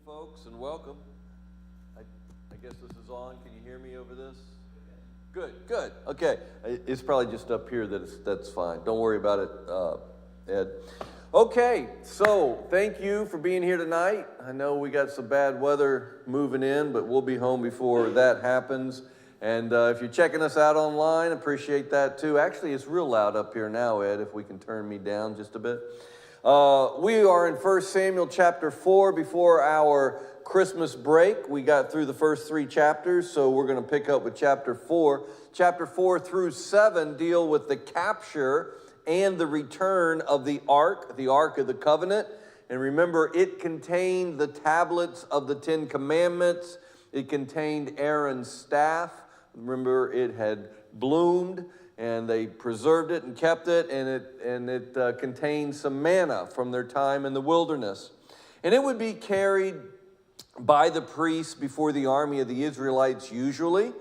Folks, and welcome. I guess this is on. Can you hear me over this? Good. Okay, it's probably just up here that's fine. Don't worry about it, Ed. Okay, so thank you for being here tonight. I know we got some bad weather moving in, but we'll be home before that happens. And if you're checking us out online, appreciate that too. Actually, it's real loud up here now, Ed, if we can turn me down just a bit. We are in 1 Samuel chapter 4 before our Christmas break. We got through the first 3 chapters, so we're going to pick up with chapter 4. Chapter 4 through 7 deal with the capture and the return of the Ark of the Covenant. And remember, it contained the tablets of the 10 Commandments. It contained Aaron's staff. Remember, it had bloomed, and they preserved it and kept it, and it contained some manna from their time in the wilderness. And it would be carried by the priests before the army of the Israelites usually.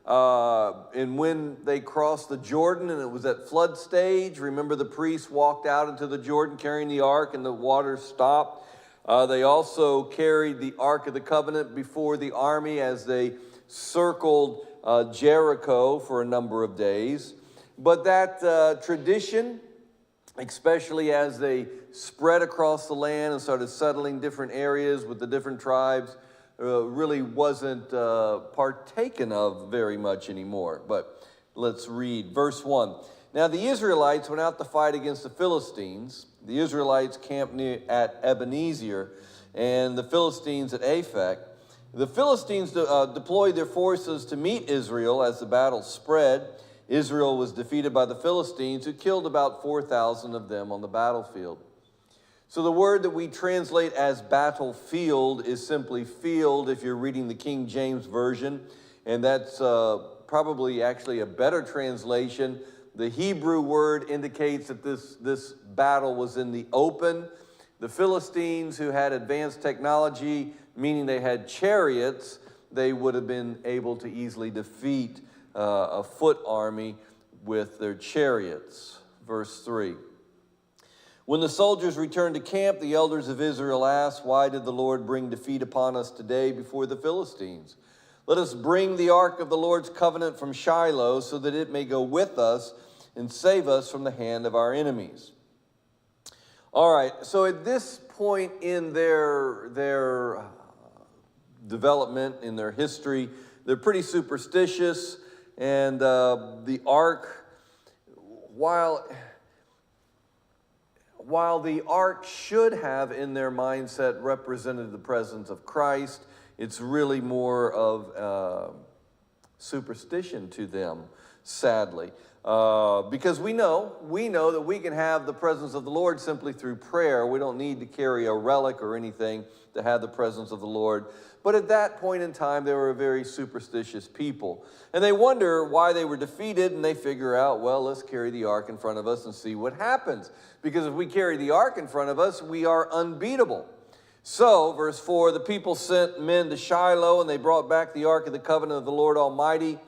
And when they crossed the Jordan and it was at flood stage, remember the priests walked out into the Jordan carrying the ark and the water stopped. They also carried the Ark of the Covenant before the army as they circled Jericho for a number of days. But that tradition, especially as they spread across the land and started settling different areas with the different tribes, really wasn't partaken of very much anymore. But let's read verse 1. Now the Israelites went out to fight against the Philistines. The Israelites camped at Ebenezer and the Philistines at Aphek. The Philistines deployed their forces to meet Israel as the battle spread. Israel was defeated by the Philistines, who killed about 4,000 of them on the battlefield. So the word that we translate as battlefield is simply field if you're reading the King James Version, and that's probably actually a better translation. The Hebrew word indicates that this battle was in the open. The Philistines, who had advanced technology, meaning they had chariots, they would have been able to easily defeat a foot army with their chariots. Verse 3. When the soldiers returned to camp, the elders of Israel asked, "Why did the Lord bring defeat upon us today before the Philistines? Let us bring the ark of the Lord's covenant from Shiloh so that it may go with us and save us from the hand of our enemies." All right, so at this point in their development, in their history, they're pretty superstitious. And the ark, while the ark should have in their mindset represented the presence of Christ, it's really more of superstition to them, sadly. Because we know that we can have the presence of the Lord simply through prayer. We don't need to carry a relic or anything to have the presence of the Lord. But at that point in time, they were a very superstitious people. And they wonder why they were defeated, and they figure out, well, let's carry the ark in front of us and see what happens. Because if we carry the ark in front of us, we are unbeatable. So, verse 4, the people sent men to Shiloh, and they brought back the ark of the covenant of the Lord Almighty,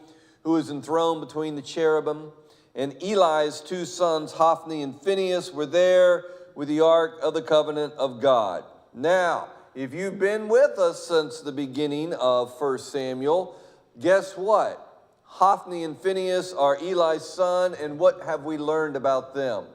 who is enthroned between the cherubim. And Eli's 2 sons, Hophni and Phinehas, were there with the ark of the covenant of God. Now, if you've been with us since the beginning of 1 Samuel, guess what? Hophni and Phinehas are Eli's son, and what have we learned about them?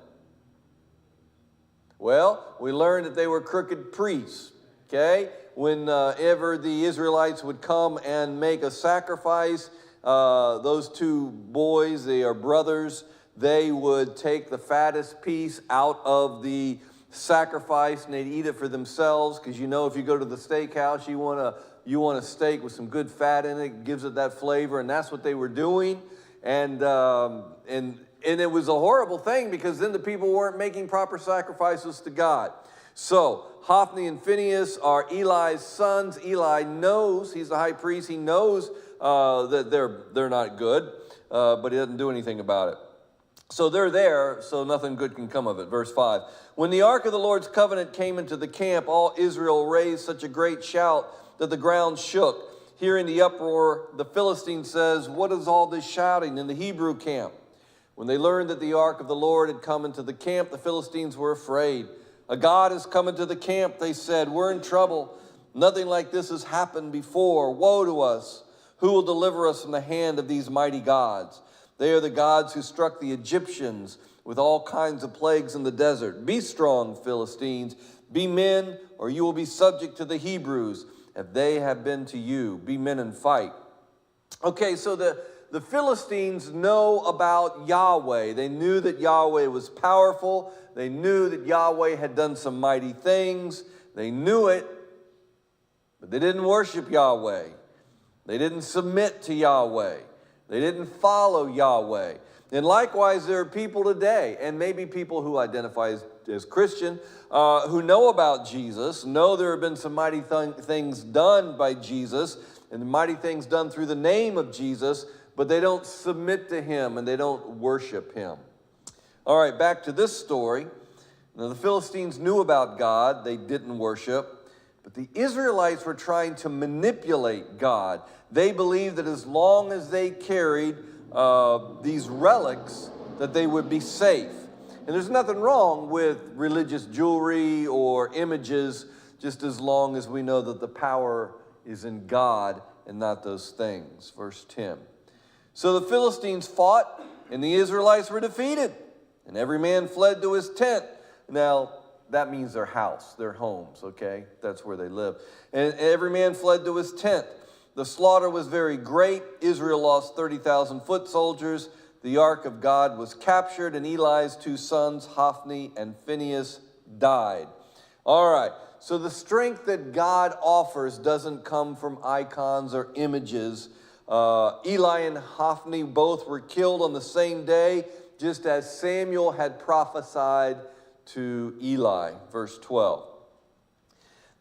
Well, we learned that they were crooked priests, okay? Whenever the Israelites would come and make a sacrifice, those 2 boys, they are brothers, they would take the fattest piece out of the sacrifice and they'd eat it for themselves, because if you go to the steakhouse, you want a steak with some good fat in it, gives it that flavor, and that's what they were doing. And it was a horrible thing, because then the people weren't making proper sacrifices to God. So Hophni and Phinehas are Eli's sons. Eli knows, he's the high priest, he knows that they're not good, but he doesn't do anything about it. So they're there, so nothing good can come of it. Verse 5. When the ark of the Lord's covenant came into the camp, all Israel raised such a great shout that the ground shook. Hearing the uproar, the Philistine says, "What is all this shouting in the Hebrew camp?" When they learned that the ark of the Lord had come into the camp, the Philistines were afraid. "A god has come into the camp," they said. "We're in trouble." Nothing like this has happened before. Woe to us! Who will deliver us from the hand of these mighty gods? They are the gods who struck the Egyptians with all kinds of plagues in the desert. Be strong, Philistines. Be men, or you will be subject to the Hebrews, if they have been to you. Be men and fight. Okay, so the Philistines know about Yahweh. They knew that Yahweh was powerful. They knew that Yahweh had done some mighty things. They knew it, but they didn't worship Yahweh. They didn't submit to Yahweh. They didn't follow Yahweh. And likewise, there are people today, and maybe people who identify as Christian, who know about Jesus, know there have been some mighty things done by Jesus, and mighty things done through the name of Jesus, but they don't submit to him and they don't worship him. All right, back to this story. Now, the Philistines knew about God. They didn't worship. But the Israelites were trying to manipulate God. They believed that as long as they carried these relics, that they would be safe. And there's nothing wrong with religious jewelry or images, just as long as we know that the power is in God and not those things. Verse 10. So the Philistines fought, and the Israelites were defeated, and every man fled to his tent. Now, that means their house, their homes, okay? That's where they live. And every man fled to his tent. The slaughter was very great. Israel lost 30,000 foot soldiers. The ark of God was captured, and Eli's two sons, Hophni and Phinehas, died. All right, so the strength that God offers doesn't come from icons or images. Eli and Hophni both were killed on the same day, just as Samuel had prophesied to Eli. Verse 12.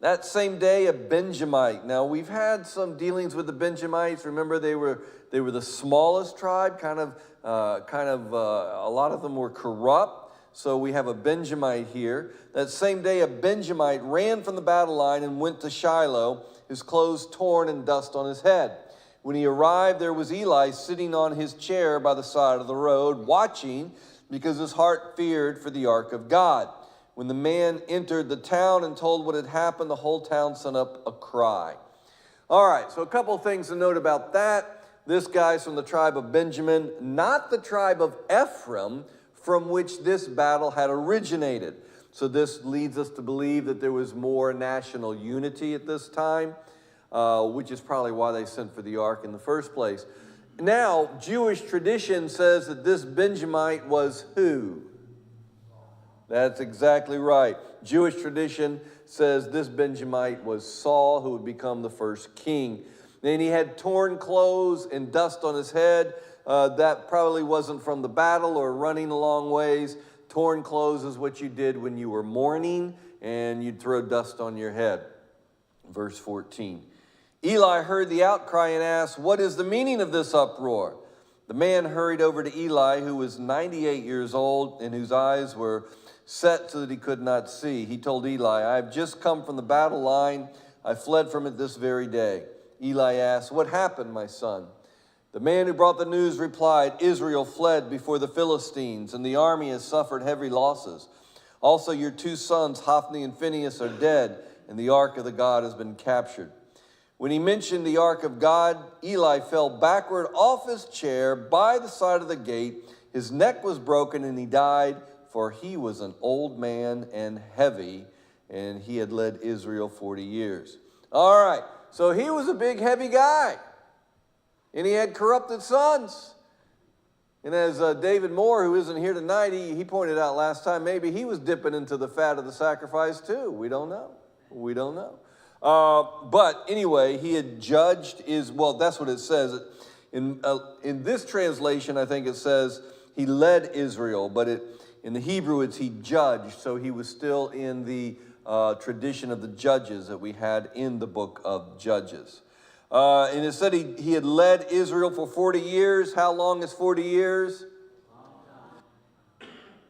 That same day, a Benjamite. Now, we've had some dealings with the Benjamites. Remember, they were the smallest tribe. A lot of them were corrupt. So we have a Benjamite here. That same day, a Benjamite ran from the battle line and went to Shiloh, his clothes torn and dust on his head. When he arrived, there was Eli sitting on his chair by the side of the road, watching, because his heart feared for the ark of God. When the man entered the town and told what had happened, the whole town sent up a cry. All right, so a couple of things to note about that. This guy's from the tribe of Benjamin, not the tribe of Ephraim, from which this battle had originated. So this leads us to believe that there was more national unity at this time, which is probably why they sent for the ark in the first place. Now, Jewish tradition says that this Benjamite was who? That's exactly right. Jewish tradition says this Benjamite was Saul, who would become the first king. And he had torn clothes and dust on his head. That probably wasn't from the battle or running a long ways. Torn clothes is what you did when you were mourning, and you'd throw dust on your head. Verse 14. Eli heard the outcry and asked, "What is the meaning of this uproar?" The man hurried over to Eli, who was 98 years old and whose eyes were set so that he could not see. He told Eli, "I have just come from the battle line. I fled from it this very day." Eli asked, "What happened, my son?" The man who brought the news replied, "Israel fled before the Philistines, and the army has suffered heavy losses. Also, your two sons, Hophni and Phinehas, are dead, and the ark of the God has been captured." When he mentioned the ark of God, Eli fell backward off his chair by the side of the gate. His neck was broken, and he died, for he was an old man and heavy, and he had led Israel 40 years. All right, so he was a big, heavy guy, and he had corrupted sons. And as David Moore, who isn't here tonight, he pointed out last time, maybe he was dipping into the fat of the sacrifice too. We don't know. We don't know. But anyway, he had judged that's what it says. In this translation, I think it says he led Israel, but in the Hebrew, it's he judged. So he was still in the tradition of the judges that we had in the book of Judges. And it said he had led Israel for 40 years. How long is 40 years?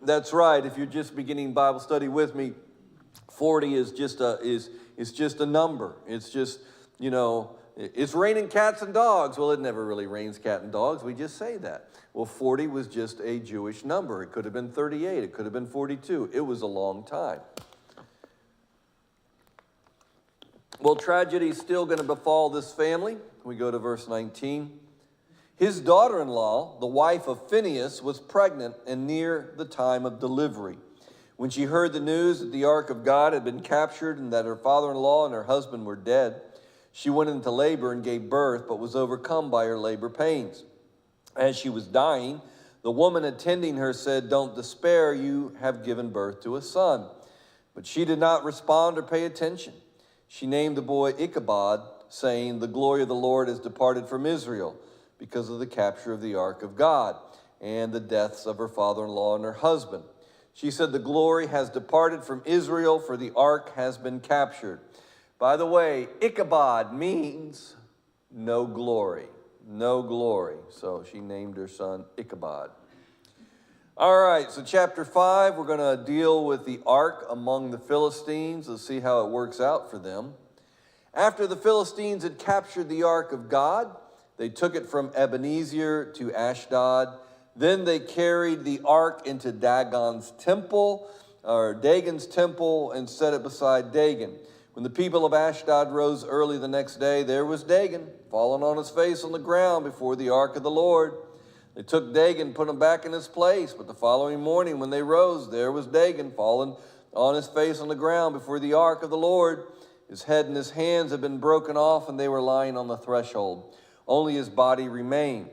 That's right. If you're just beginning Bible study with me, 40 is just a number. It's just, it's raining cats and dogs. Well, it never really rains cat and dogs. We just say that. Well, 40 was just a Jewish number. It could have been 38. It could have been 42. It was a long time. Well, tragedy is still going to befall this family. We go to verse 19. His daughter-in-law, the wife of Phinehas, was pregnant and near the time of delivery. When she heard the news that the ark of God had been captured and that her father-in-law and her husband were dead, she went into labor and gave birth, but was overcome by her labor pains. As she was dying, the woman attending her said, "Don't despair, you have given birth to a son." But she did not respond or pay attention. She named the boy Ichabod, saying, "The glory of the Lord has departed from Israel, because of the capture of the ark of God and the deaths of her father-in-law and her husband." She said, "The glory has departed from Israel, for the ark has been captured." By the way, Ichabod means no glory. No glory. So she named her son Ichabod. All right, so chapter 5, we're going to deal with the ark among the Philistines. Let's see how it works out for them. After the Philistines had captured the ark of God, they took it from Ebenezer to Ashdod. Then they carried the ark into Dagon's temple, or Dagon's temple, and set it beside Dagon. When the people of Ashdod rose early the next day, there was Dagon, fallen on his face on the ground before the ark of the Lord. They took Dagon and put him back in his place. But the following morning when they rose, there was Dagon, fallen on his face on the ground before the ark of the Lord. His head and his hands had been broken off, and they were lying on the threshold. Only his body remained.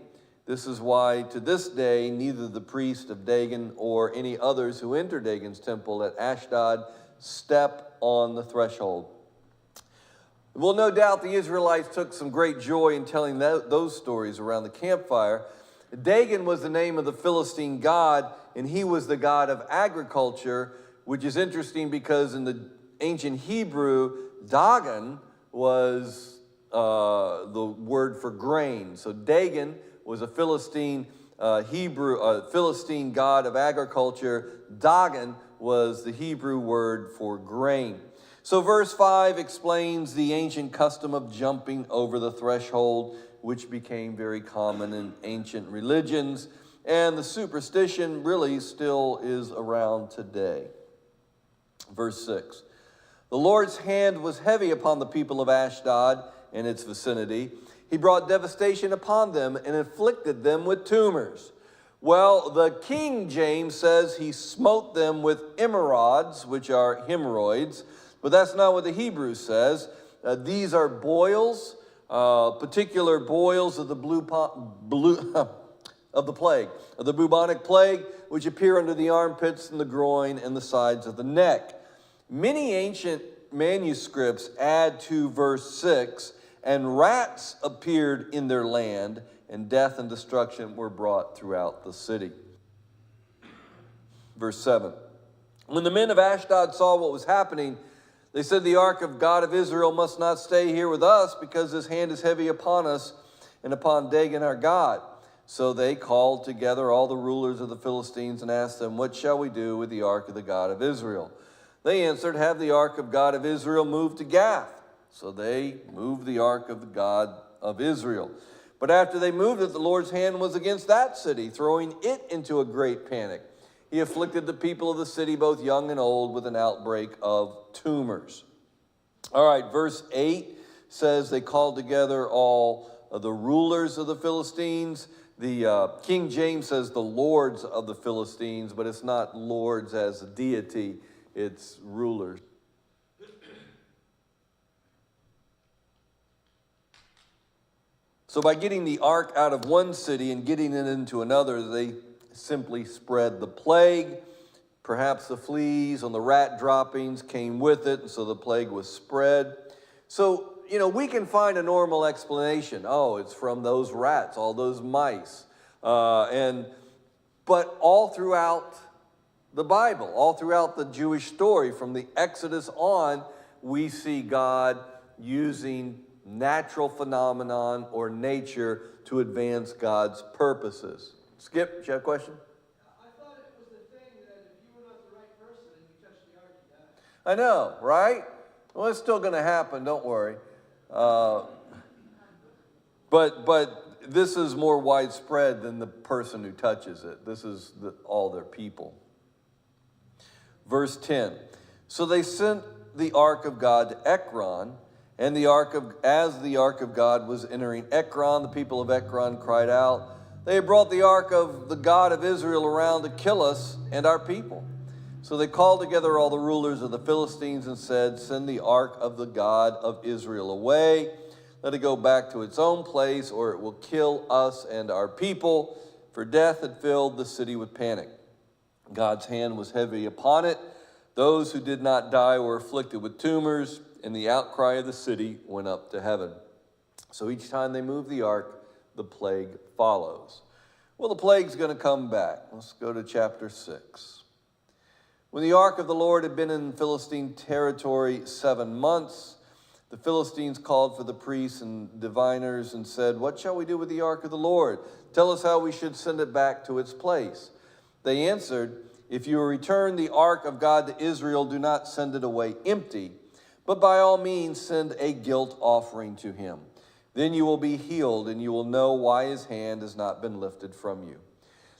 This is why to this day neither the priest of Dagon or any others who enter Dagon's temple at Ashdod step on the threshold. Well, no doubt the Israelites took some great joy in telling those stories around the campfire. Dagon was the name of the Philistine god, and he was the god of agriculture, which is interesting because in the ancient Hebrew, Dagon was the word for grain. So Dagon was a Philistine Philistine god of agriculture. Dagon was the Hebrew word for grain. So verse 5 explains the ancient custom of jumping over the threshold, which became very common in ancient religions, and the superstition really still is around today. Verse 6. The Lord's hand was heavy upon the people of Ashdod and its vicinity. He brought devastation upon them and afflicted them with tumors. Well, the King James says he smote them with emerods, which are hemorrhoids, but that's not what the Hebrew says. These are boils, particular boils of the the bubonic plague, which appear under the armpits and the groin and the sides of the neck. Many ancient manuscripts add to verse 6, and rats appeared in their land, and death and destruction were brought throughout the city. Verse 7. When the men of Ashdod saw what was happening, they said, "The ark of God of Israel must not stay here with us, because his hand is heavy upon us and upon Dagon our God." So they called together all the rulers of the Philistines and asked them, "What shall we do with the ark of the God of Israel?" They answered, "Have the ark of God of Israel moved to Gath." So they moved the ark of the God of Israel. But after they moved it, the Lord's hand was against that city, throwing it into a great panic. He afflicted the people of the city, both young and old, with an outbreak of tumors. All right, verse 8 says they called together all of the rulers of the Philistines. The King James says the lords of the Philistines, but it's not lords as a deity, it's rulers. So by getting the ark out of one city and getting it into another, they simply spread the plague. Perhaps the fleas on the rat droppings came with it, and so the plague was spread. So, we can find a normal explanation. Oh, it's from those rats, all those mice. But all throughout the Bible, all throughout the Jewish story, from the Exodus on, we see God using natural phenomenon or nature to advance God's purposes. Skip, you have a question? I thought it was the thing that if you were not the right person and you touched the ark, you died. I know, right? Well, it's still going to happen, don't worry. But this is more widespread than the person who touches it. This is all their people. Verse 10. So they sent the ark of God to Ekron, And as the ark of God was entering Ekron, the people of Ekron cried out, "They have brought the ark of the God of Israel around to kill us and our people." So they called together all the rulers of the Philistines and said, "Send the ark of the God of Israel away. Let it go back to its own place, or it will kill us and our people." For death had filled the city with panic. God's hand was heavy upon it. Those who did not die were afflicted with tumors, and the outcry of the city went up to heaven. So each time they move the ark, the plague follows. Well, the plague's going to come back. Let's go to chapter 6. When the ark of the Lord had been in Philistine territory 7 months, the Philistines called for the priests and diviners and said, "What shall we do with the ark of the Lord? Tell us how we should send it back to its place." They answered, "If you return the ark of God to Israel, do not send it away empty, but by all means send a guilt offering to him. Then you will be healed, and you will know why his hand has not been lifted from you."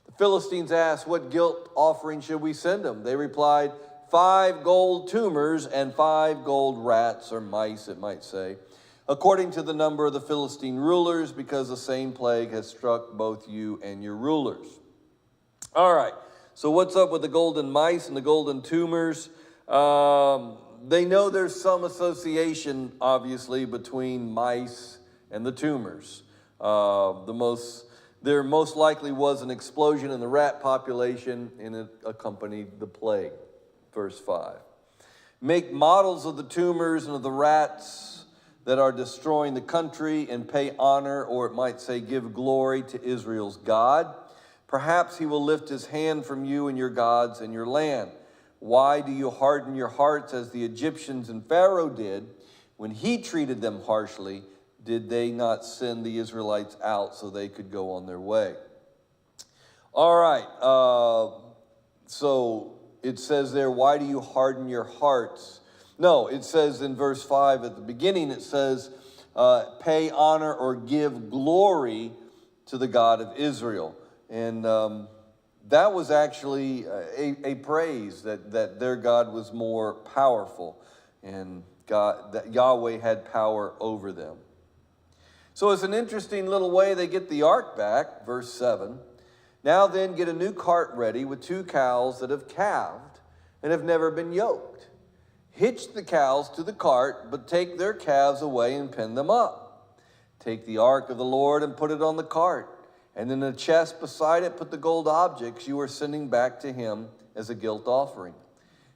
The Philistines asked, "What guilt offering should we send him?" They replied, 5 gold tumors and 5 gold rats, or mice it might say, according to the number of the Philistine rulers, because the same plague has struck both you and your rulers. All right, so what's up with the golden mice and the golden tumors? They know there's some association, obviously, between mice and the tumors. There most likely was an explosion in the rat population, and it accompanied the plague. Verse 5. Make models of the tumors and of the rats that are destroying the country, and pay honor, or it might say give glory, to Israel's God. Perhaps he will lift his hand from you and your gods and your land. Why do you harden your hearts as the Egyptians and Pharaoh did? When he treated them harshly, did they not send the Israelites out so they could go on their way? All right, so it says there, why do you harden your hearts? No, it says in verse 5 at the beginning, it says, pay honor or give glory to the God of Israel. And that was actually a praise that their God was more powerful, and that Yahweh had power over them. So it's an interesting little way they get the ark back, verse 7. Now then, get a new cart ready with 2 cows that have calved and have never been yoked. Hitch the cows to the cart, but take their calves away and pen them up. Take the ark of the Lord and put it on the cart, and in a chest beside it put the gold objects you are sending back to him as a guilt offering.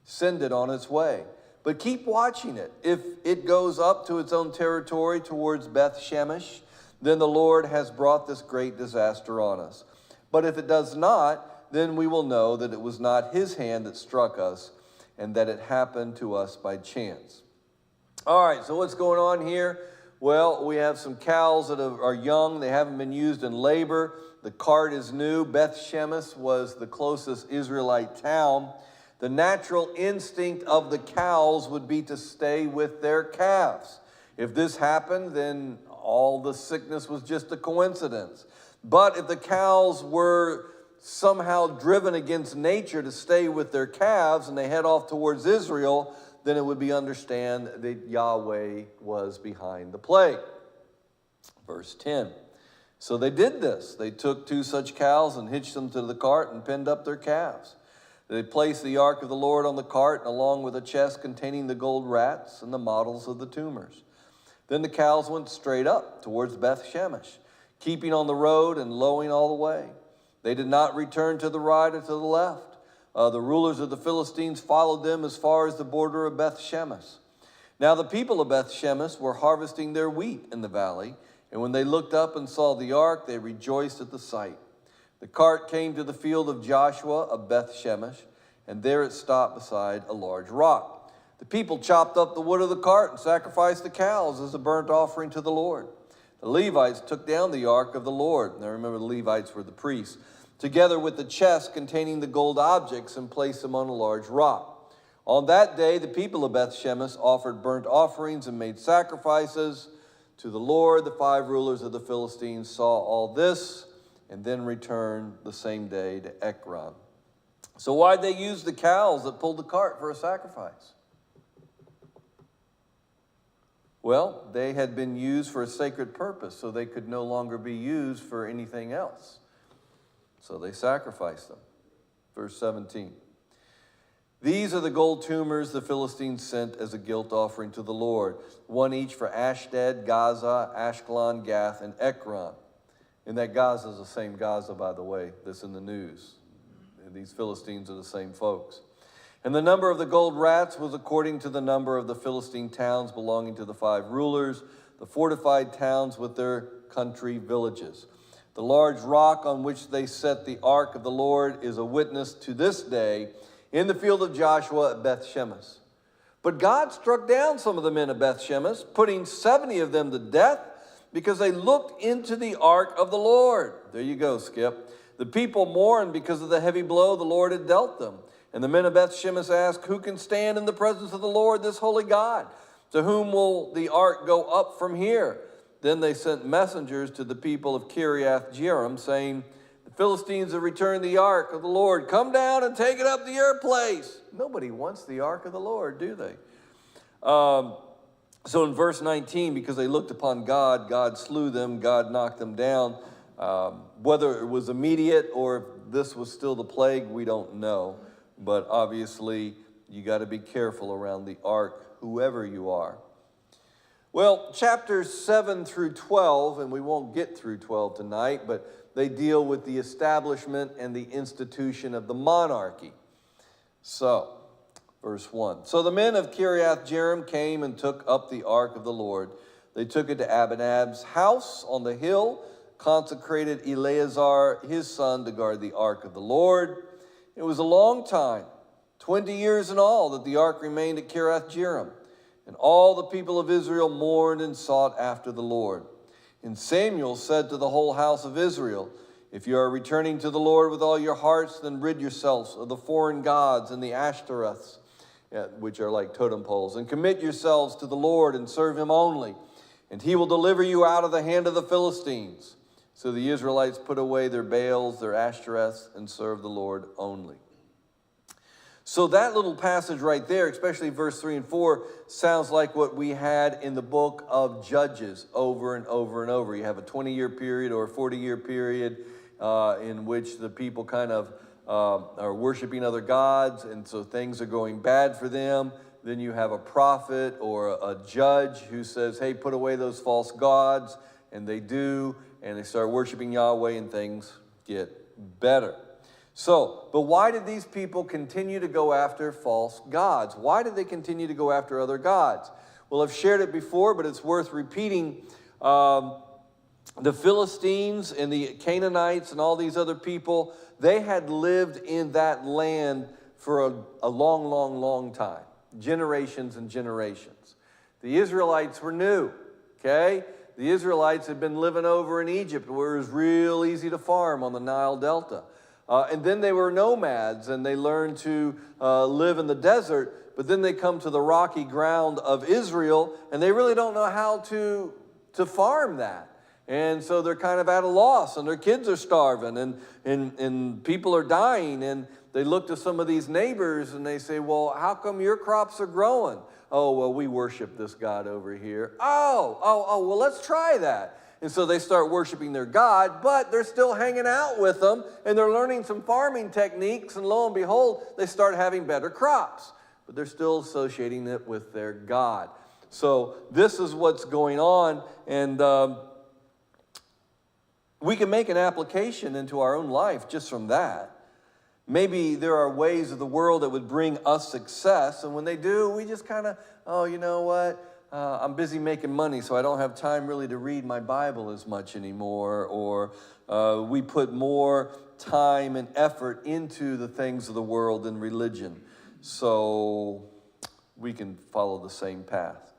Send it on its way, but keep watching it. If it goes up to its own territory towards Beth Shemesh, then the Lord has brought this great disaster on us. But if it does not, then we will know that it was not his hand that struck us, and that it happened to us by chance. All right, so what's going on here? Well, we have some cows that are young. They haven't been used in labor. The cart is new. Beth Shemesh was the closest Israelite town. The natural instinct of the cows would be to stay with their calves. If this happened, then all the sickness was just a coincidence. But if the cows were somehow driven against nature to stay with their calves and they head off towards Israel, then it would be understand that Yahweh was behind the plague. Verse 10. So they did this. They took 2 such cows and hitched them to the cart and pinned up their calves. They placed the ark of the Lord on the cart, along with a chest containing the gold rats and the models of the tumors. Then the cows went straight up towards Beth Shemesh, keeping on the road and lowing all the way. They did not return to the right or to the left. The rulers of the Philistines followed them as far as the border of Beth Shemesh. Now the people of Beth Shemesh were harvesting their wheat in the valley, and when they looked up and saw the ark, they rejoiced at the sight. The cart came to the field of Joshua of Beth Shemesh, and there it stopped beside a large rock. The people chopped up the wood of the cart and sacrificed the cows as a burnt offering to the Lord. The Levites took down the ark of the Lord. Now remember, the Levites were the priests, together with the chest containing the gold objects, and placed them on a large rock. On that day, the people of Beth Shemesh offered burnt offerings and made sacrifices to the Lord. The 5 rulers of the Philistines saw all this and then returned the same day to Ekron. So why'd they use the cows that pulled the cart for a sacrifice? Well, they had been used for a sacred purpose, so they could no longer be used for anything else. So they sacrificed them. Verse 17. These are the gold tumors the Philistines sent as a guilt offering to the Lord, one each for Ashdod, Gaza, Ashkelon, Gath, and Ekron. And that Gaza is the same Gaza, by the way, that's in the news. And these Philistines are the same folks. And the number of the gold rats was according to the number of the Philistine towns belonging to the 5 rulers, the fortified towns with their country villages. The large rock on which they set the ark of the Lord is a witness to this day in the field of Joshua at Beth Shemesh. But God struck down some of the men of Beth Shemesh, putting 70 of them to death because they looked into the ark of the Lord. There you go, Skip. The people mourned because of the heavy blow the Lord had dealt them. And the men of Beth Shemesh asked, who can stand in the presence of the Lord, this holy God? To whom will the ark go up from here? Then they sent messengers to the people of Kiriath Jearim, saying, the Philistines have returned the ark of the Lord. Come down and take it up to your place. Nobody wants the ark of the Lord, do they? So in verse 19, because they looked upon God, God slew them, God knocked them down. Whether it was immediate or if this was still the plague, we don't know. But obviously, you got to be careful around the ark, whoever you are. Well, chapters 7 through 12, and we won't get through 12 tonight, but they deal with the establishment and the institution of the monarchy. So, verse 1. So the men of Kiriath Jearim came and took up the ark of the Lord. They took it to Abinadab's house on the hill, consecrated Eleazar, his son, to guard the ark of the Lord. It was a long time, 20 years in all, that the ark remained at Kiriath Jearim. And all the people of Israel mourned and sought after the Lord. And Samuel said to the whole house of Israel, if you are returning to the Lord with all your hearts, then rid yourselves of the foreign gods and the Ashtoreths, which are like totem poles, and commit yourselves to the Lord and serve him only. And he will deliver you out of the hand of the Philistines. So the Israelites put away their Baals, their Ashtoreths, and served the Lord only. So that little passage right there, especially verse 3 and 4, sounds like what we had in the book of Judges over and over and over. You have a 20-year period or a 40-year period in which the people kind of are worshiping other gods, and so things are going bad for them. Then you have a prophet or a judge who says, hey, put away those false gods, and they do, and they start worshiping Yahweh, and things get better. So, but why did these people continue to go after false gods? Why did they continue to go after other gods? Well, I've shared it before, but it's worth repeating. The Philistines and the Canaanites and all these other people, they had lived in that land for a long, long, long time. Generations and generations. The Israelites were new, okay? The Israelites had been living over in Egypt where it was real easy to farm on the Nile Delta. And then they were nomads and they learned to live in the desert, but then they come to the rocky ground of Israel and they really don't know how to farm that. And so they're kind of at a loss, and their kids are starving, and people are dying, and they look to some of these neighbors and they say, well, how come your crops are growing? Oh, well, we worship this God over here. Oh, well, let's try that. And so they start worshiping their God, but they're still hanging out with them, and they're learning some farming techniques, and lo and behold, they start having better crops. But they're still associating it with their God. So this is what's going on, and we can make an application into our own life just from that. Maybe there are ways of the world that would bring us success, and when they do, we just kind of, oh, you know what? I'm busy making money, so I don't have time really to read my Bible as much anymore. Or we put more time and effort into the things of the world than religion. So we can follow the same path.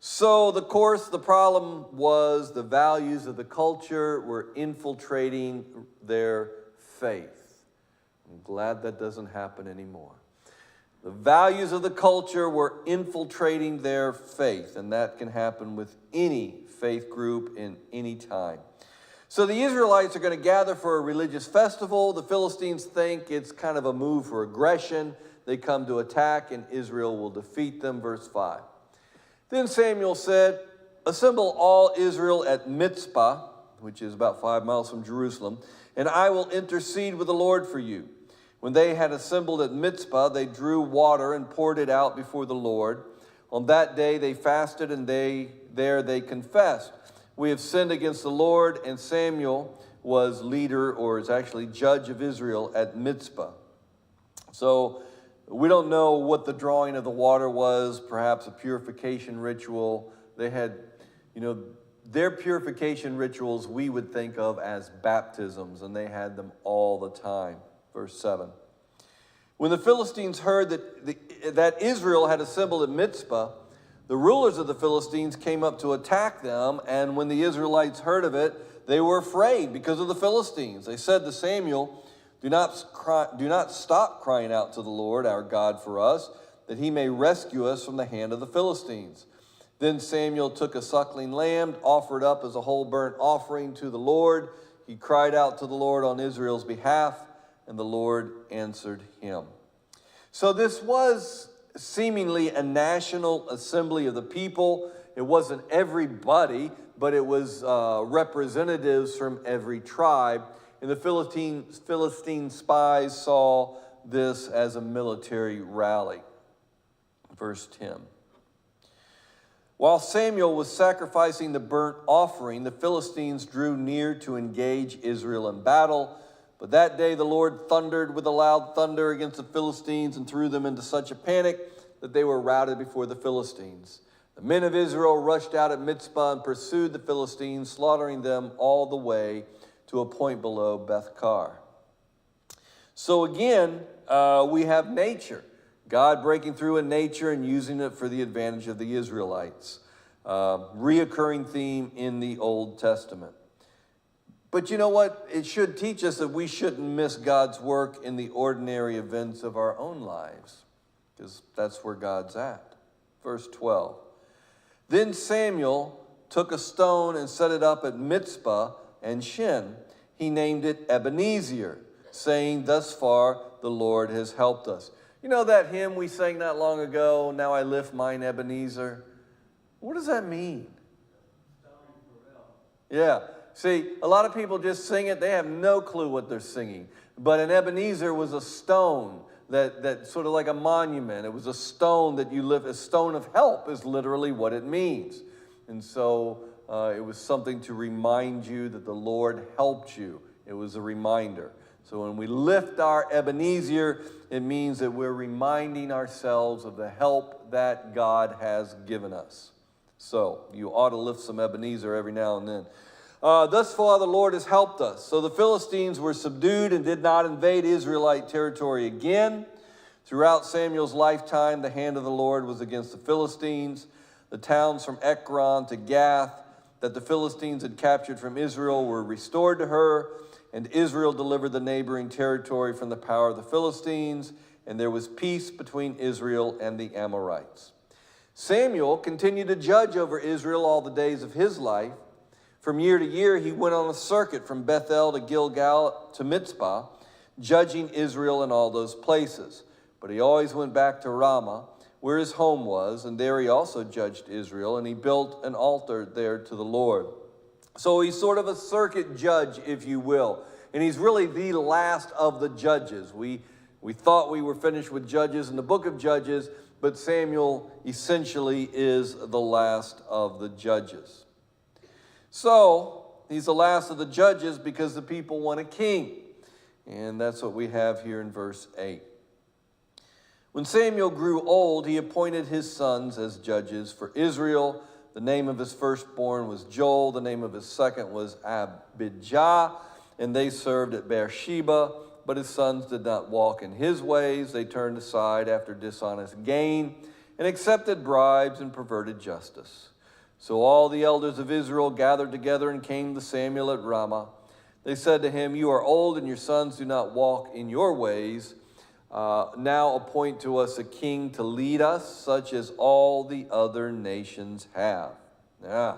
So, of course, the problem was the values of the culture were infiltrating their faith. I'm glad that doesn't happen anymore. The values of the culture were infiltrating their faith, and that can happen with any faith group in any time. So the Israelites are going to gather for a religious festival. The Philistines think it's kind of a move for aggression. They come to attack, and Israel will defeat them. Verse 5. Then Samuel said, assemble all Israel at Mizpah, which is about 5 miles from Jerusalem, and I will intercede with the Lord for you. When they had assembled at Mizpah, they drew water and poured it out before the Lord. On that day they fasted, and they confessed, we have sinned against the Lord. And Samuel was leader, or is actually judge of Israel at Mizpah. So we don't know what the drawing of the water was, perhaps a purification ritual. They had, their purification rituals we would think of as baptisms, and they had them all the time. Verse 7. When the Philistines heard that Israel had assembled at Mizpah, the rulers of the Philistines came up to attack them, and when the Israelites heard of it, they were afraid because of the Philistines. They said to Samuel, do not stop crying out to the Lord our God for us, that he may rescue us from the hand of the Philistines. Then Samuel took a suckling lamb, offered up as a whole burnt offering to the Lord. He cried out to the Lord on Israel's behalf, and the Lord answered him. So this was seemingly a national assembly of the people. It wasn't everybody, but it was representatives from every tribe. And the Philistine spies saw this as a military rally. Verse 10. While Samuel was sacrificing the burnt offering, the Philistines drew near to engage Israel in battle. But that day the Lord thundered with a loud thunder against the Philistines and threw them into such a panic that they were routed before the Philistines. The men of Israel rushed out at Mizpah and pursued the Philistines, slaughtering them all the way to a point below Beth-kar. So again, we have nature. God breaking through in nature and using it for the advantage of the Israelites. Reoccurring theme in the Old Testament. But you know what? It should teach us that we shouldn't miss God's work in the ordinary events of our own lives, because that's where God's at. Verse 12. Then Samuel took a stone and set it up at Mizpah and Shin. He named it Ebenezer, saying, thus far the Lord has helped us. You know that hymn we sang not long ago, Now I Lift Mine Ebenezer? What does that mean? Yeah. See, a lot of people just sing it. They have no clue what they're singing. But an Ebenezer was a stone that sort of like a monument. It was a stone that you lift. A stone of help is literally what it means. And so it was something to remind you that the Lord helped you. It was a reminder. So when we lift our Ebenezer, it means that we're reminding ourselves of the help that God has given us. So you ought to lift some Ebenezer every now and then. Thus far the Lord has helped us. So the Philistines were subdued and did not invade Israelite territory again. Throughout Samuel's lifetime, the hand of the Lord was against the Philistines. The towns from Ekron to Gath that the Philistines had captured from Israel were restored to her, and Israel delivered the neighboring territory from the power of the Philistines, and there was peace between Israel and the Amorites. Samuel continued to judge over Israel all the days of his life. From year to year, he went on a circuit from Bethel to Gilgal to Mizpah, judging Israel in all those places. But he always went back to Ramah, where his home was, and there he also judged Israel, and he built an altar there to the Lord. So he's sort of a circuit judge, if you will. And he's really the last of the judges. We thought we were finished with Judges in the book of Judges, but Samuel essentially is the last of the judges. So he's the last of the judges because the people want a king. And that's what we have here in verse 8. When Samuel grew old, he appointed his sons as judges for Israel. The name of his firstborn was Joel. The name of his second was Abijah. And they served at Beersheba. But his sons did not walk in his ways. They turned aside after dishonest gain and accepted bribes and perverted justice. So all the elders of Israel gathered together and came to Samuel at Ramah. They said to him, you are old and your sons do not walk in your ways. Now appoint to us a king to lead us, such as all the other nations have. Yeah.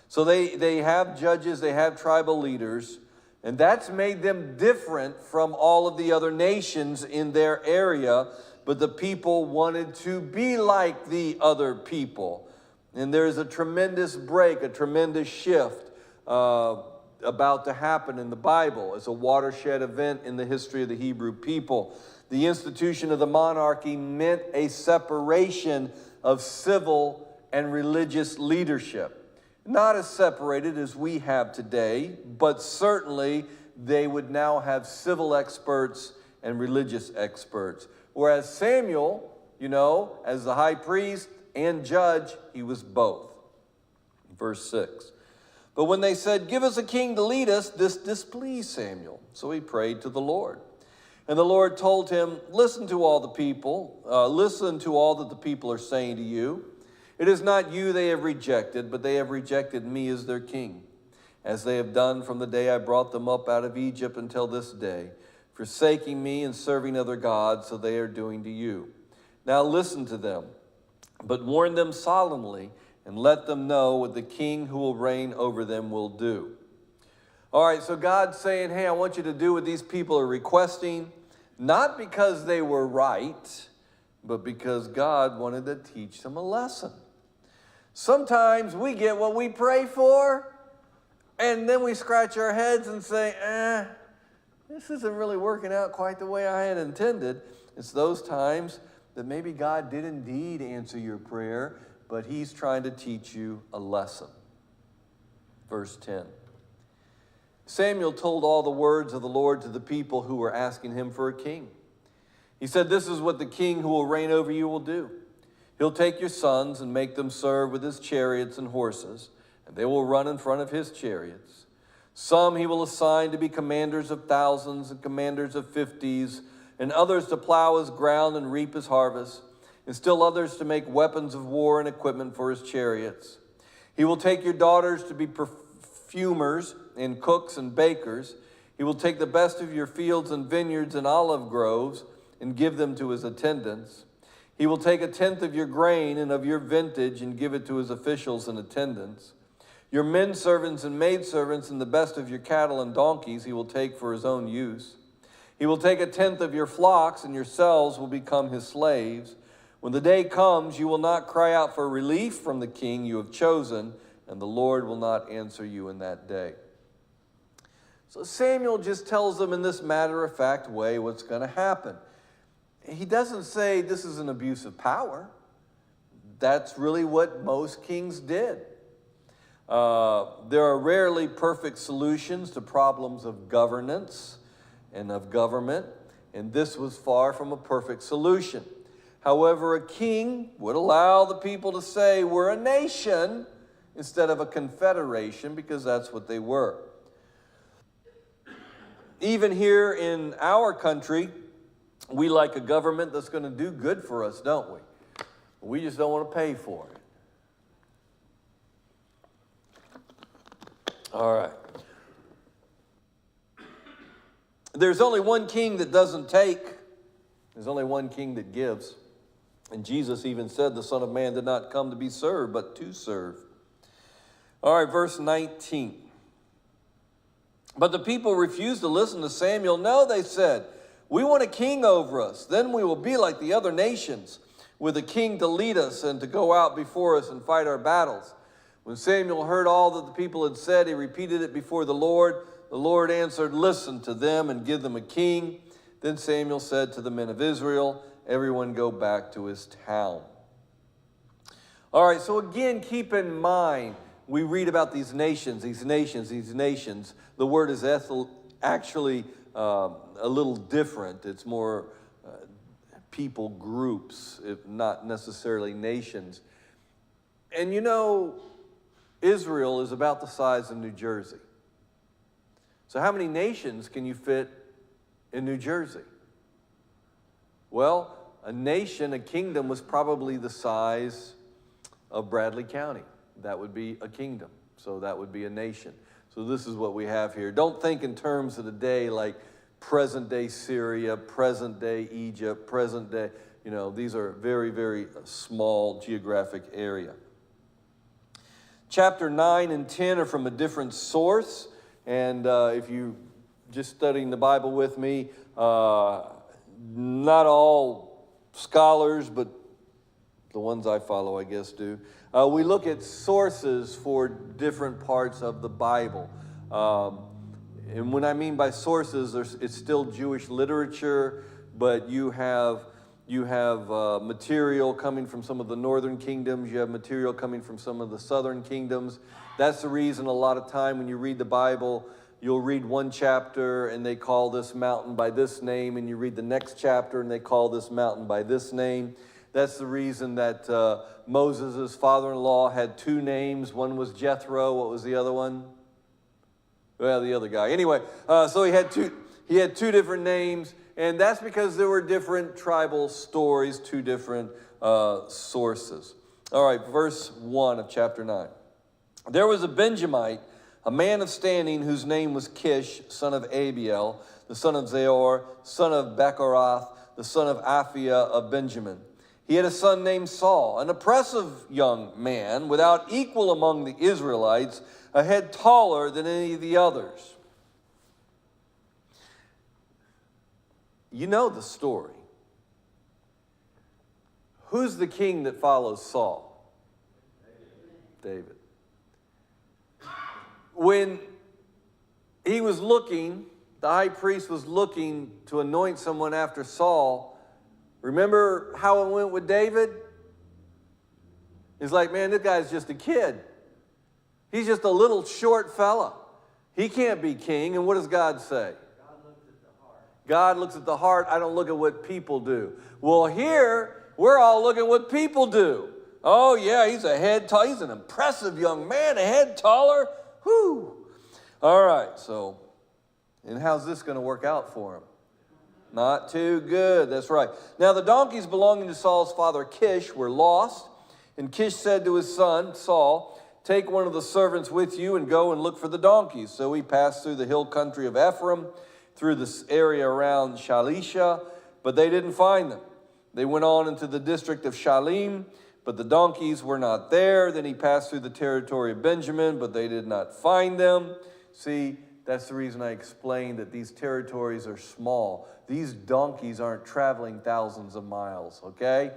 So they have judges, they have tribal leaders, and that's made them different from all of the other nations in their area. But the people wanted to be like the other people. And there's a tremendous break, a tremendous shift about to happen in the Bible. It's a watershed event in the history of the Hebrew people. The institution of the monarchy meant a separation of civil and religious leadership. Not as separated as we have today, but certainly they would now have civil experts and religious experts. Whereas Samuel, as the high priest and judge, he was both. Verse 6. But when they said, "Give us a king to lead us," this displeased Samuel. So he prayed to the Lord. And the Lord told him, listen to all that the people are saying to you. It is not you they have rejected, but they have rejected me as their king, as they have done from the day I brought them up out of Egypt until this day, forsaking me and serving other gods, so they are doing to you. Now listen to them, but warn them solemnly, and let them know what the king who will reign over them will do. All right, so God's saying, hey, I want you to do what these people are requesting, not because they were right, but because God wanted to teach them a lesson. Sometimes we get what we pray for, and then we scratch our heads and say, this isn't really working out quite the way I had intended. It's those times that maybe God did indeed answer your prayer, but he's trying to teach you a lesson. Verse 10. Samuel told all the words of the Lord to the people who were asking him for a king. He said, this is what the king who will reign over you will do. He'll take your sons and make them serve with his chariots and horses, and they will run in front of his chariots. Some he will assign to be commanders of thousands and commanders of 50s, and others to plow his ground and reap his harvest, and still others to make weapons of war and equipment for his chariots. He will take your daughters to be perfumers and cooks and bakers. He will take the best of your fields and vineyards and olive groves and give them to his attendants. He will take 1/10 of your grain and of your vintage and give it to his officials and attendants. Your men servants and maidservants and the best of your cattle and donkeys he will take for his own use. He will take 1/10 of your flocks, and yourselves will become his slaves. When the day comes, you will not cry out for relief from the king you have chosen, and the Lord will not answer you in that day. So Samuel just tells them in this matter-of-fact way what's going to happen. He doesn't say this is an abuse of power. That's really what most kings did. There are rarely perfect solutions to problems of governance and of government, and this was far from a perfect solution. However, a king would allow the people to say we're a nation instead of a confederation, because that's what they were. Even here in our country, we like a government that's going to do good for us, don't we? We just don't want to pay for it. All right. There's only one king that doesn't take. There's only one king that gives. And Jesus even said the Son of Man did not come to be served, but to serve. All right, verse 19. But the people refused to listen to Samuel. No, they said, we want a king over us. Then we will be like the other nations, with a king to lead us and to go out before us and fight our battles. When Samuel heard all that the people had said, he repeated it before the Lord. The Lord answered, listen to them and give them a king. Then Samuel said to the men of Israel, everyone go back to his town. All right, so again, keep in mind, we read about these nations. The word is actually a little different. It's more people groups, if not necessarily nations. And Israel is about the size of New Jersey. So how many nations can you fit in New Jersey? Well, a nation, a kingdom was probably the size of Bradley County. That would be a kingdom. So that would be a nation. So this is what we have here. Don't think in terms of the day like present-day Syria, present-day Egypt, present-day, these are very, very small geographic area. Chapter 9 and 10 are from a different source. And if you just studying the Bible with me, not all scholars, but The ones I follow, I guess, do. We look at sources for different parts of the Bible. And when I mean by sources, it's still Jewish literature, but you have material coming from some of the northern kingdoms. You have material coming from some of the southern kingdoms. That's the reason a lot of time when you read the Bible, you'll read one chapter and they call this mountain by this name, and you read the next chapter and they call this mountain by this name. That's the reason that Moses' father-in-law had two names. One was Jethro. What was the other one? Well, the other guy. Anyway, so he had two different names, and that's because there were different tribal stories, two different sources. All right, verse 1 of chapter 9. There was a Benjamite, a man of standing, whose name was Kish, son of Abiel, the son of Zeor, son of Bechorath, the son of Aphiah of Benjamin. He had a son named Saul, an oppressive young man, without equal among the Israelites, a head taller than any of the others. You know the story. Who's the king that follows Saul? David. When he was looking, the high priest was looking to anoint someone after Saul. Remember how it went with David? He's like, man, this guy's just a kid. He's just a little short fella. He can't be king. And what does God say? God looks at the heart. God looks at the heart. I don't look at what people do. Well, here, we're all looking at what people do. Oh, yeah, he's a head tall. He's an impressive young man, a head taller. Whew. All right, so, and how's this going to work out for him? Not too good, that's right. Now the donkeys belonging to Saul's father Kish were lost, and Kish said to his son Saul, take one of the servants with you and go and look for the donkeys. So he passed through the hill country of Ephraim, through this area around Shalisha, but they didn't find them. They went on into the district of Shalim, but the donkeys were not there. Then he passed through the territory of Benjamin, but they did not find them. See, that's the reason I explained that these territories are small. These donkeys aren't traveling thousands of miles, okay?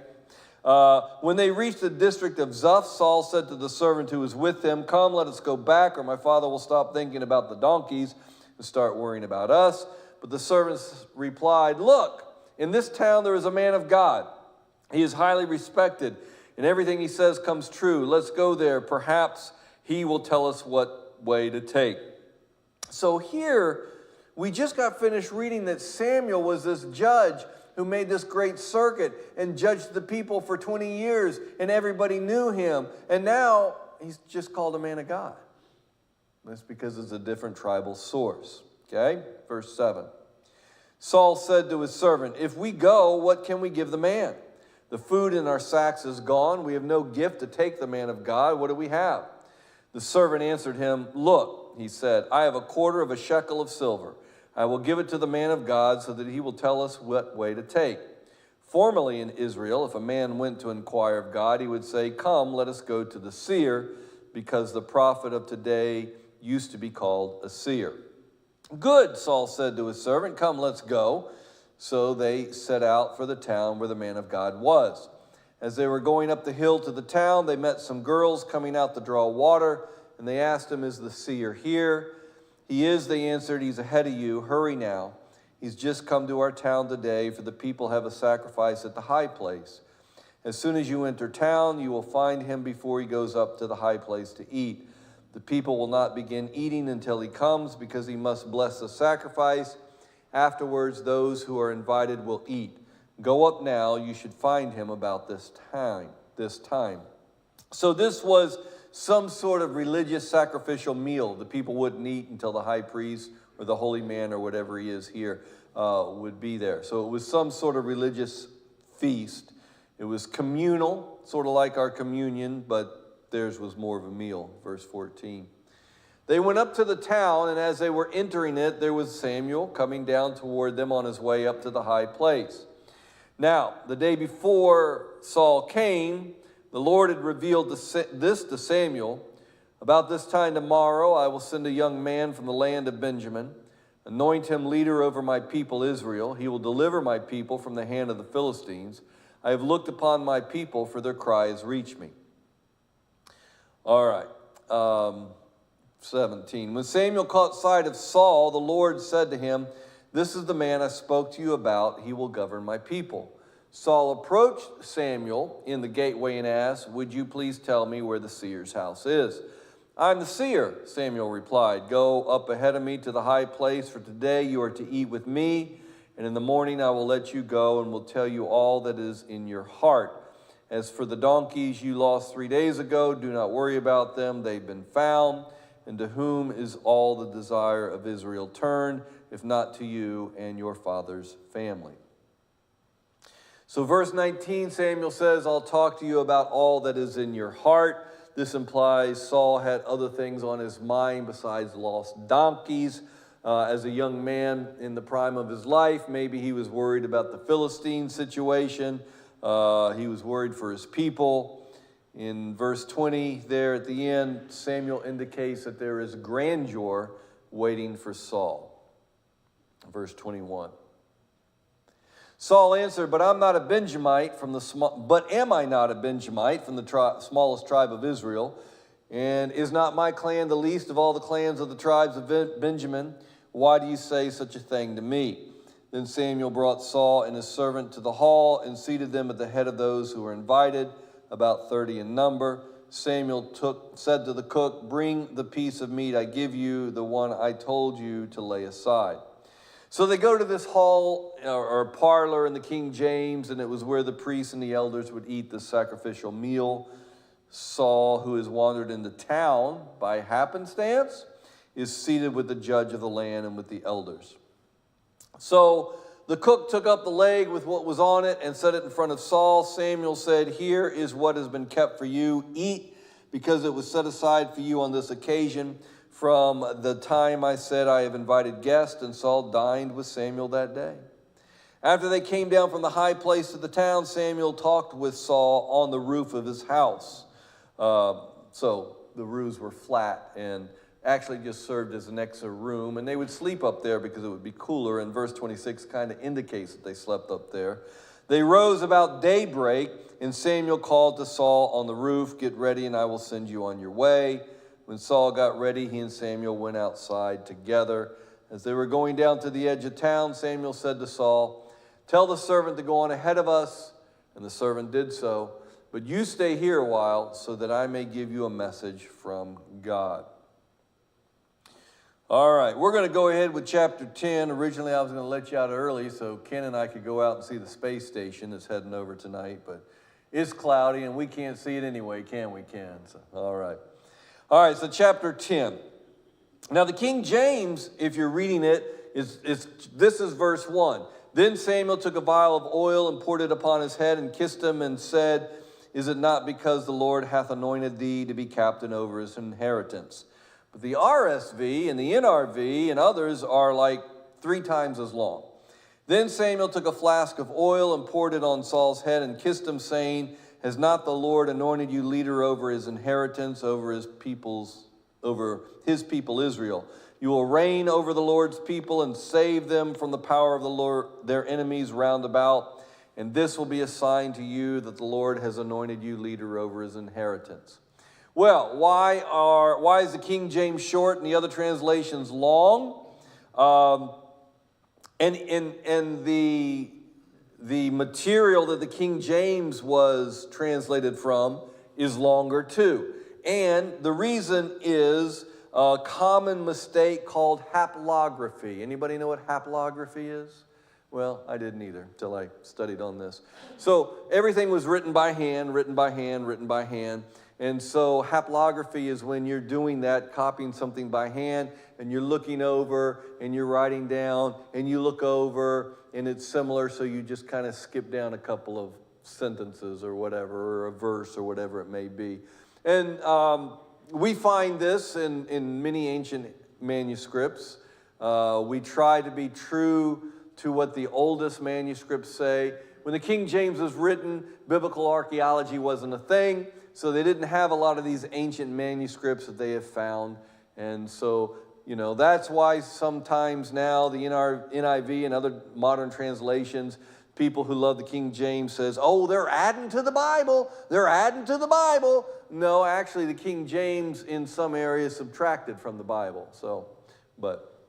When they reached the district of Zuph, Saul said to the servant who was with him, come, let us go back, or my father will stop thinking about the donkeys and start worrying about us. But the servants replied, look, in this town there is a man of God. He is highly respected, and everything he says comes true. Let's go there. Perhaps he will tell us what way to take. So here, we just got finished reading that Samuel was this judge who made this great circuit and judged the people for 20 years, and everybody knew him. And now he's just called a man of God. That's because it's a different tribal source. Okay? Verse 7. Saul said to his servant, if we go, what can we give the man? The food in our sacks is gone. We have no gift to take the man of God. What do we have? The servant answered him, look, he said, I have a quarter of a shekel of silver. I will give it to the man of God so that he will tell us what way to take. Formerly in Israel, if a man went to inquire of God, he would say, come, let us go to the seer, because the prophet of today used to be called a seer. Good, Saul said to his servant, come, let's go. So they set out for the town where the man of God was. As they were going up the hill to the town, they met some girls coming out to draw water, and they asked him, is the seer here? He is, they answered, he's ahead of you. Hurry now. He's just come to our town today, for the people have a sacrifice at the high place. As soon as you enter town, you will find him before he goes up to the high place to eat. The people will not begin eating until he comes, because he must bless the sacrifice. Afterwards, those who are invited will eat. Go up now, you should find him about this time. So this was some sort of religious sacrificial meal. The people wouldn't eat until the high priest or the holy man or whatever he is here would be there. So it was some sort of religious feast. It was communal, sort of like our communion, but theirs was more of a meal. Verse 14. They went up to the town, and as they were entering it, there was Samuel coming down toward them on his way up to the high place. Now, the day before Saul came, the Lord had revealed this to Samuel. About this time tomorrow, I will send a young man from the land of Benjamin, anoint him leader over my people Israel. He will deliver my people from the hand of the Philistines. I have looked upon my people, for their cry has reached me. All right. 17. When Samuel caught sight of Saul, the Lord said to him, "This is the man I spoke to you about. He will govern my people." Saul approached Samuel in the gateway and asked, "Would you please tell me where the seer's house is?" "I'm the seer," Samuel replied. "Go up ahead of me to the high place, for today you are to eat with me, and in the morning I will let you go and will tell you all that is in your heart. As for the donkeys you lost 3 days ago, do not worry about them. They've been found. And to whom is all the desire of Israel turned, if not to you and your father's family?" So verse 19, Samuel says, "I'll talk to you about all that is in your heart." This implies Saul had other things on his mind besides lost donkeys. As a young man in the prime of his life, maybe he was worried about the Philistine situation. He was worried for his people. In verse 20 there at the end, Samuel indicates that there is grandeur waiting for Saul. Verse 21. Saul answered, "But I'm not a Benjamite from the but am I not a Benjamite from the smallest tribe of Israel? And is not my clan the least of all the clans of the tribes of Benjamin? Why do you say such a thing to me?" Then Samuel brought Saul and his servant to the hall and seated them at the head of those who were invited, about 30 in number. Samuel said to the cook, "Bring the piece of meat I give you, the one I told you to lay aside." So they go to this hall or parlor in the King James, and it was where the priests and the elders would eat the sacrificial meal. Saul, who has wandered into town by happenstance, is seated with the judge of the land and with the elders. So the cook took up the leg with what was on it and set it in front of Saul. Samuel said, "Here is what has been kept for you. Eat, because it was set aside for you on this occasion. From the time I said I have invited guests," and Saul dined with Samuel that day. After they came down from the high place of the town, Samuel talked with Saul on the roof of his house. So the roofs were flat and actually just served as an extra room, and they would sleep up there because it would be cooler, and verse 26 kind of indicates that they slept up there. They rose about daybreak, and Samuel called to Saul on the roof, "Get ready, and I will send you on your way." When Saul got ready, he and Samuel went outside together. As they were going down to the edge of town, Samuel said to Saul, "Tell the servant to go on ahead of us." And the servant did so. "But you stay here a while so that I may give you a message from God." All right, we're going to go ahead with chapter 10. Originally, I was going to let you out early so Ken and I could go out and see the space station that's heading over tonight. But it's cloudy and we can't see it anyway, can we, Ken? So, all right. All right, so chapter 10. Now, the King James, if you're reading it, this is verse 1. Then Samuel took a vial of oil and poured it upon his head and kissed him and said, "Is it not because the Lord hath anointed thee to be captain over his inheritance?" But the RSV and the NRV and others are like 3 times as long. Then Samuel took a flask of oil and poured it on Saul's head and kissed him, saying, "Has not the Lord anointed you leader over his inheritance, over his people Israel? You will reign over the Lord's people and save them from the power of the Lord, their enemies round about. And this will be a sign to you that the Lord has anointed you leader over his inheritance." Well, why is the King James short and the other translations long? And the material that the King James was translated from is longer too. And the reason is a common mistake called haplography. Anybody know what haplography is? Well, I didn't either until I studied on this. So everything was written by hand. And so haplography is when you're doing that, copying something by hand, and you're looking over, and you're writing down, and you look over, and it's similar, so you just kind of skip down a couple of sentences or whatever, or a verse or whatever it may be. And we find this in many ancient manuscripts. We try to be true to what the oldest manuscripts say. When the King James was written, biblical archaeology wasn't a thing. So they didn't have a lot of these ancient manuscripts that they have found. And so, that's why sometimes now the NIV and other modern translations People who love the King James says, oh, they're adding to the Bible. They're adding to the Bible. No, actually, the King James in some areas subtracted from the Bible. But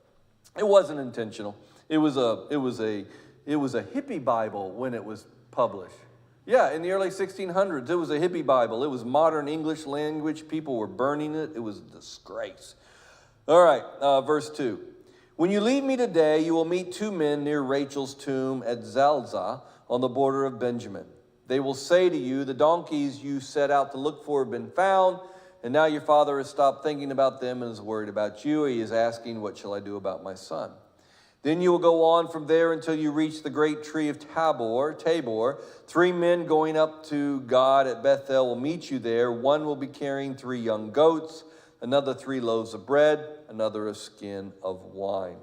it wasn't intentional. It was a hippie Bible when it was published. Yeah, in the early 1600s, it was a hippie Bible. It was modern English language. People were burning it. It was a disgrace. All right, verse 2. When you leave me today, you will meet two men near Rachel's tomb at Zelzah on the border of Benjamin. They will say to you, the donkeys you set out to look for have been found, and now your father has stopped thinking about them and is worried about you. He is asking, what shall I do about my son? Then you will go on from there until you reach the great tree of Tabor. 3 men going up to God at Bethel will meet you there. One will be carrying 3 young goats, another 3 loaves of bread, another a skin of wine.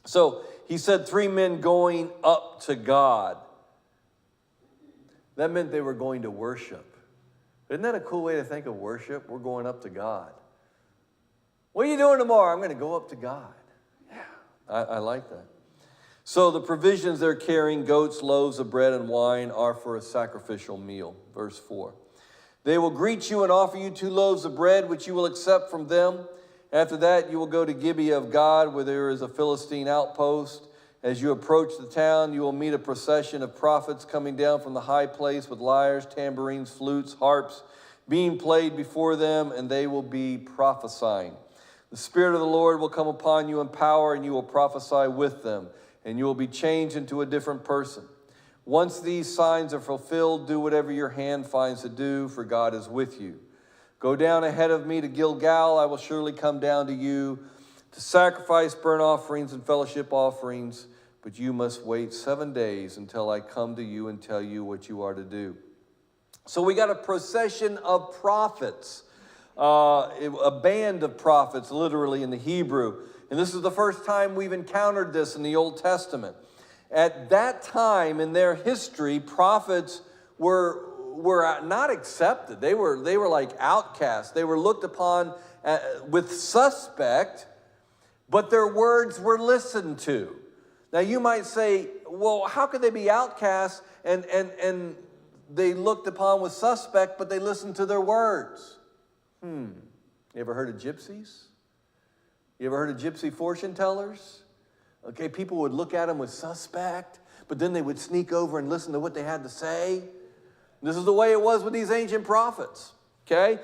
So he said 3 men going up to God. That meant they were going to worship. Isn't that a cool way to think of worship? We're going up to God. What are you doing tomorrow? I'm going to go up to God. Yeah, I like that. So the provisions they're carrying, goats, loaves of bread, and wine, are for a sacrificial meal. Verse 4. They will greet you and offer you 2 loaves of bread, which you will accept from them. After that, you will go to Gibeah of God, where there is a Philistine outpost. As you approach the town, you will meet a procession of prophets coming down from the high place with lyres, tambourines, flutes, harps, being played before them, and they will be prophesying. The Spirit of the Lord will come upon you in power, and you will prophesy with them, and you will be changed into a different person. Once these signs are fulfilled, do whatever your hand finds to do, for God is with you. Go down ahead of me to Gilgal. I will surely come down to you to sacrifice burnt offerings and fellowship offerings, but you must wait 7 days until I come to you and tell you what you are to do. So we got a procession of prophets, a band of prophets, literally in the Hebrew. And this is the first time we've encountered this in the Old Testament. At that time in their history, prophets were not accepted. They were like outcasts. They were looked upon with suspect, but their words were listened to. Now you might say, well, how could they be outcasts and they looked upon with suspect, but they listened to their words? You ever heard of gypsies? You ever heard of gypsy fortune tellers? Okay, people would look at them with suspect, but then they would sneak over and listen to what they had to say. This is the way it was with these ancient prophets, okay?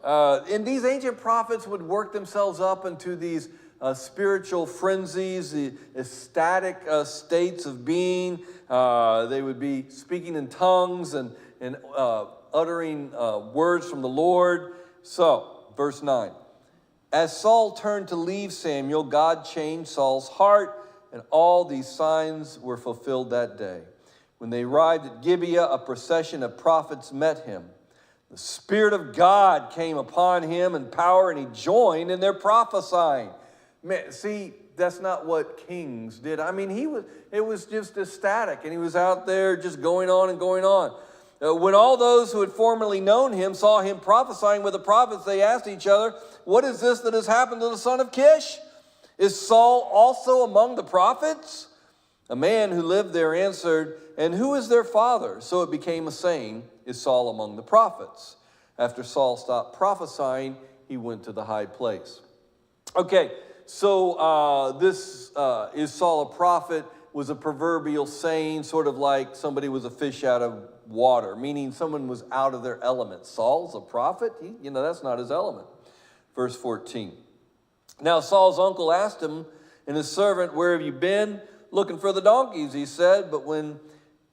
And these ancient prophets would work themselves up into these spiritual frenzies, the ecstatic states of being. They would be speaking in tongues and uttering words from the Lord. So, verse 9. As Saul turned to leave Samuel, God changed Saul's heart, and all these signs were fulfilled that day. When they arrived at Gibeah, a procession of prophets met him. The Spirit of God came upon him in power, and he joined in their prophesying. Man, see, that's not what kings did. I mean, it was just ecstatic, and he was out there just going on and going on. When all those who had formerly known him saw him prophesying with the prophets, they asked each other, what is this that has happened to the son of Kish? Is Saul also among the prophets? A man who lived there answered, and who is their father? So it became a saying, is Saul among the prophets? After Saul stopped prophesying, he went to the high place. Okay, so this is Saul a prophet was a proverbial saying, sort of like somebody was a fish out of water, meaning someone was out of their element. Saul's a prophet? That's not his element. Verse 14. Now Saul's uncle asked him and his servant, where have you been? Looking for the donkeys, he said. But when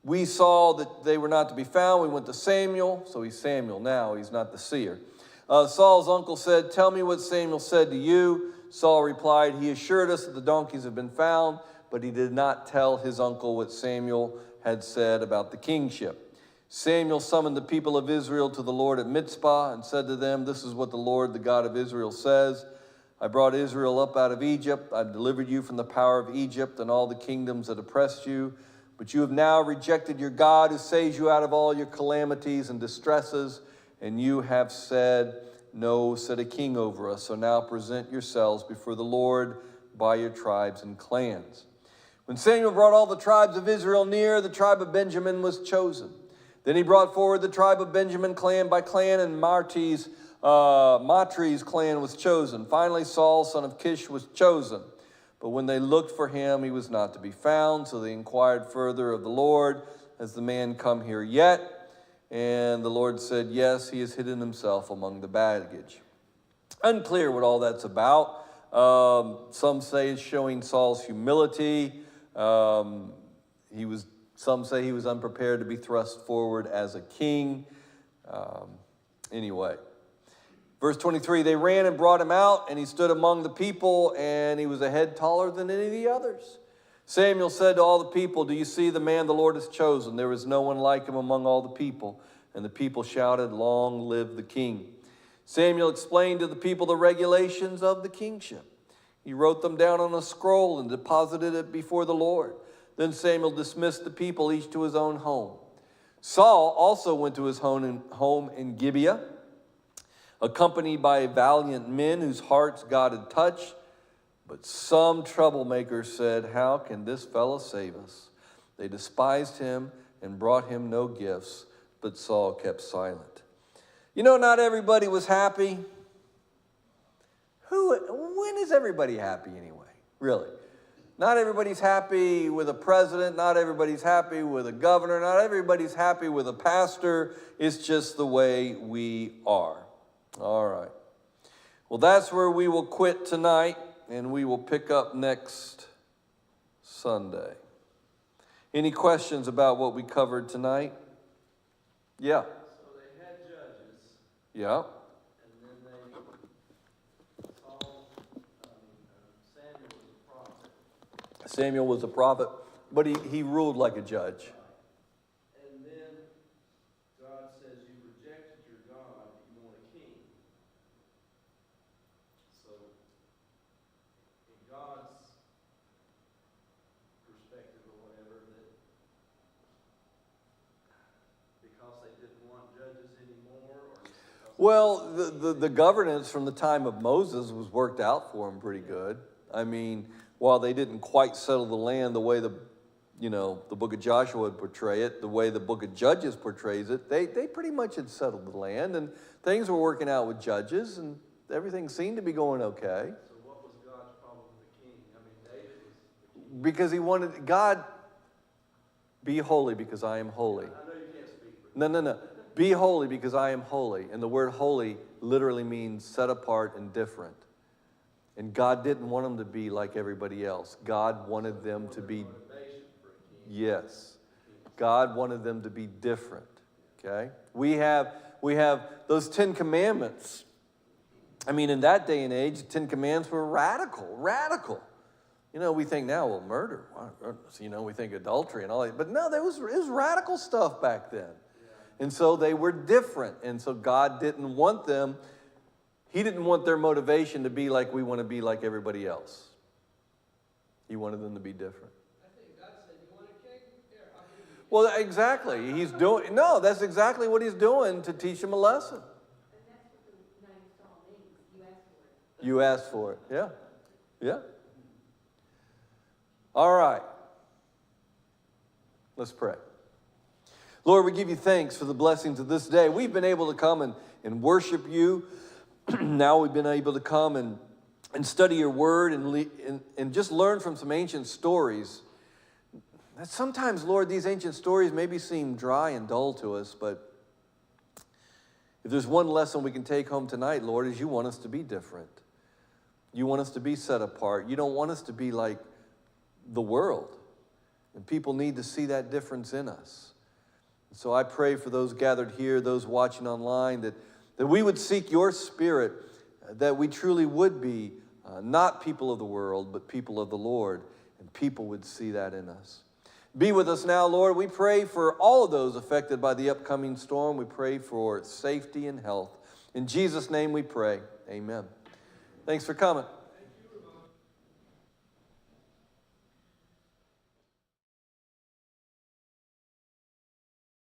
we saw that they were not to be found, we went to Samuel. So he's Samuel now, he's not the seer. Saul's uncle said, tell me what Samuel said to you. Saul replied, he assured us that the donkeys have been found, but he did not tell his uncle what Samuel had said about the kingship. Samuel summoned the people of Israel to the Lord at Mizpah and said to them, this is what the Lord, the God of Israel, says. I brought Israel up out of Egypt. I've delivered you from the power of Egypt and all the kingdoms that oppressed you. But you have now rejected your God who saves you out of all your calamities and distresses. And you have said, no, set a king over us. So now present yourselves before the Lord by your tribes and clans. When Samuel brought all the tribes of Israel near, the tribe of Benjamin was chosen. Then he brought forward the tribe of Benjamin clan by clan, and Matri's clan was chosen. Finally, Saul, son of Kish, was chosen. But when they looked for him, he was not to be found. So they inquired further of the Lord, has the man come here yet? And the Lord said, yes, he has hidden himself among the baggage. Unclear what all that's about. Some say it's showing Saul's humility. Some say he was unprepared to be thrust forward as a king. Anyway. Verse 23, they ran and brought him out, and he stood among the people, and he was a head taller than any of the others. Samuel said to all the people, do you see the man the Lord has chosen? There is no one like him among all the people. And the people shouted, long live the king. Samuel explained to the people the regulations of the kingship. He wrote them down on a scroll and deposited it before the Lord. Then Samuel dismissed the people, each to his own home. Saul also went to his home in Gibeah, accompanied by valiant men whose hearts God had touched. But some troublemakers said, how can this fellow save us? They despised him and brought him no gifts, but Saul kept silent. You know, not everybody was happy. When is everybody happy anyway? Really? Not everybody's happy with a president. Not everybody's happy with a governor. Not everybody's happy with a pastor. It's just the way we are. All right. Well, that's where we will quit tonight, and we will pick up next Sunday. Any questions about what we covered tonight? Yeah. So they had judges, Yeah. and then Samuel was a prophet, but he ruled like a judge. and then God says, you rejected your God, you want a king. So, in God's perspective or whatever, that because they didn't want judges anymore, or because Well, the governance from the time of Moses was worked out for them pretty good. I mean, while they didn't quite settle the land the way the book of Joshua would portray it, the way the book of Judges portrays it, they pretty much had settled the land, and things were working out with judges, and everything seemed to be going okay. So what was God's problem with the king? I mean, David was, Because he wanted, God, be holy because I am holy. I know you can't speak for No. Be holy because I am holy. And the word holy literally means set apart and different. And God didn't want them to be like everybody else. God wanted them to be, motivation for a king. yes. God wanted them to be different. Okay? We have those 10 Commandments. I mean, in that day and age, the 10 Commandments were radical. You know, we think now, well, murder. You know, we think adultery and all that. But no, it was radical stuff back then. And so they were different. And so God didn't want them, he didn't want their motivation to be like we want to be like everybody else. He wanted them to be different. I think God said, you want a king? Here, I'll give you. Well, exactly. That's exactly what he's doing to teach them a lesson. And that's what the name Saul means. You asked for it. You asked for it. Yeah. All right. Let's pray. Lord, we give you thanks for the blessings of this day. We've been able to come and worship you. Now we've been able to come and study your word and just learn from some ancient stories. That sometimes, Lord, these ancient stories maybe seem dry and dull to us, but if there's one lesson we can take home tonight, Lord, is you want us to be different. You want us to be set apart. You don't want us to be like the world. And people need to see that difference in us. So I pray for those gathered here, those watching online, that we would seek your spirit, that we truly would be not people of the world, but people of the Lord, and people would see that in us. Be with us now, Lord. We pray for all of those affected by the upcoming storm. We pray for safety and health. In Jesus' name we pray. Amen. Thanks for coming.